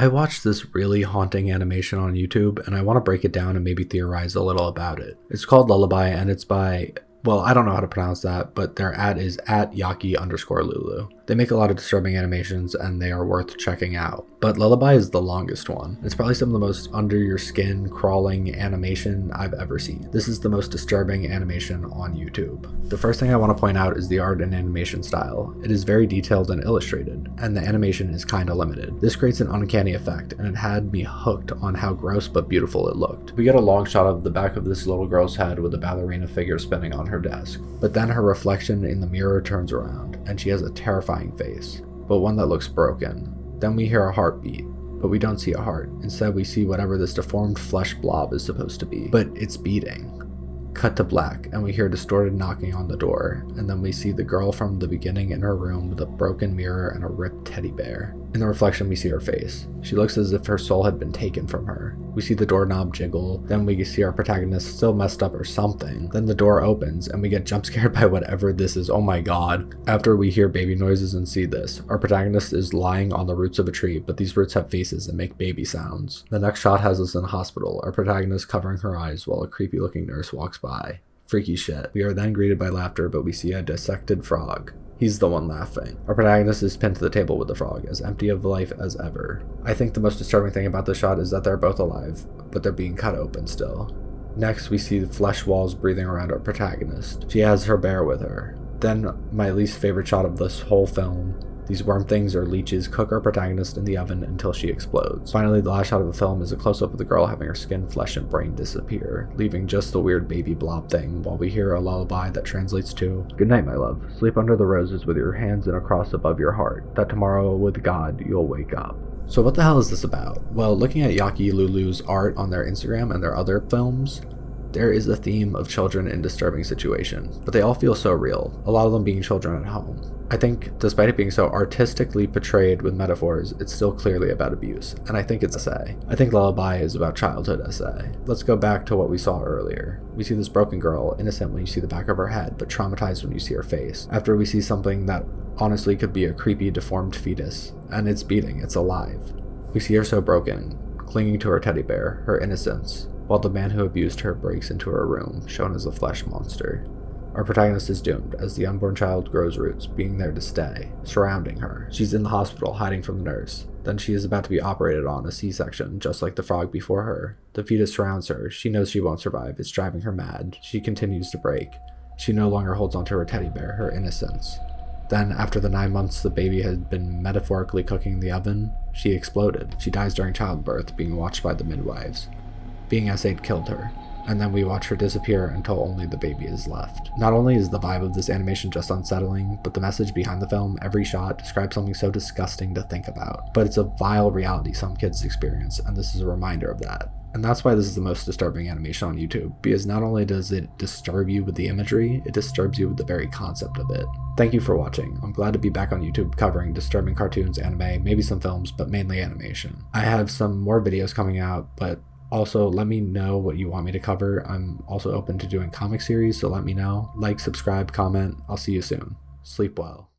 I watched this really haunting animation on YouTube and I want to break it down and maybe theorize a little about it. It's called Lullaby and it's by, well, I don't know how to pronounce that, but their ad is at Yaki_Lulu. They make a lot of disturbing animations and they are worth checking out. But Lullaby is the longest one. It's probably some of the most under your skin crawling animation I've ever seen. This is the most disturbing animation on YouTube. The first thing I want to point out is the art and animation style. It is very detailed and illustrated, and the animation is kinda limited. This creates an uncanny effect, and it had me hooked on how gross but beautiful it looked. We get a long shot of the back of this little girl's head with a ballerina figure spinning on her desk. But then her reflection in the mirror turns around, and she has a terrifying face, but one that looks broken. Then we hear a heartbeat, but we don't see a heart. Instead, we see whatever this deformed flesh blob is supposed to be, but it's beating. Cut to black, and we hear distorted knocking on the door, and then we see the girl from the beginning in her room with a broken mirror and a ripped teddy bear. In the reflection, we see her face. She looks as if her soul had been taken from her. We see the doorknob jiggle, then we see our protagonist still messed up or something. Then the door opens, and we get jump scared by whatever this is. Oh my god. After we hear baby noises and see this, our protagonist is lying on the roots of a tree, but these roots have faces and make baby sounds. The next shot has us in a hospital, our protagonist covering her eyes while a creepy looking nurse walks by. Freaky shit. We are then greeted by laughter, but we see a dissected frog. He's the one laughing. Our protagonist is pinned to the table with the frog, as empty of life as ever. I think the most disturbing thing about this shot is that they're both alive, but they're being cut open still. Next, we see the flesh walls breathing around our protagonist. She has her bear with her. Then, my least favorite shot of this whole film. These worm things or leeches cook our protagonist in the oven until she explodes. Finally, the last shot of the film is a close-up of the girl having her skin, flesh, and brain disappear, leaving just the weird baby blob thing while we hear a lullaby that translates to, "Good night, my love. Sleep under the roses with your hands in a cross above your heart, that tomorrow with God you'll wake up." So what the hell is this about? Well, looking at Yaki Lulu's art on their Instagram and their other films, there is a theme of children in disturbing situations, but they all feel so real, a lot of them being children at home. I think, despite it being so artistically portrayed with metaphors, it's still clearly about abuse, and I think it's essay. I think Lullaby is about childhood essay. Let's go back to what we saw earlier. We see this broken girl, innocent when you see the back of her head, but traumatized when you see her face. After we see something that honestly could be a creepy, deformed fetus, and it's beating, it's alive. We see her so broken, clinging to her teddy bear, her innocence, while the man who abused her breaks into her room, shown as a flesh monster. Our protagonist is doomed, as the unborn child grows roots, being there to stay, surrounding her. She's in the hospital, hiding from the nurse. Then she is about to be operated on, a C-section, just like the frog before her. The fetus surrounds her. She knows she won't survive. It's driving her mad. She continues to break. She no longer holds onto her teddy bear, her innocence. Then, after the 9 months the baby had been metaphorically cooking in the oven, she exploded. She dies during childbirth, being watched by the midwives. Being essayed killed her, and then we watch her disappear until only the baby is left. Not only is the vibe of this animation just unsettling, but the message behind the film, every shot, describes something so disgusting to think about. But it's a vile reality some kids experience, and this is a reminder of that. And that's why this is the most disturbing animation on YouTube, because not only does it disturb you with the imagery, it disturbs you with the very concept of it. Thank you for watching. I'm glad to be back on YouTube covering disturbing cartoons, anime, maybe some films, but mainly animation. I have some more videos coming out, but also, let me know what you want me to cover. I'm also open to doing comic series, so let me know. Like, subscribe, comment. I'll see you soon. Sleep well.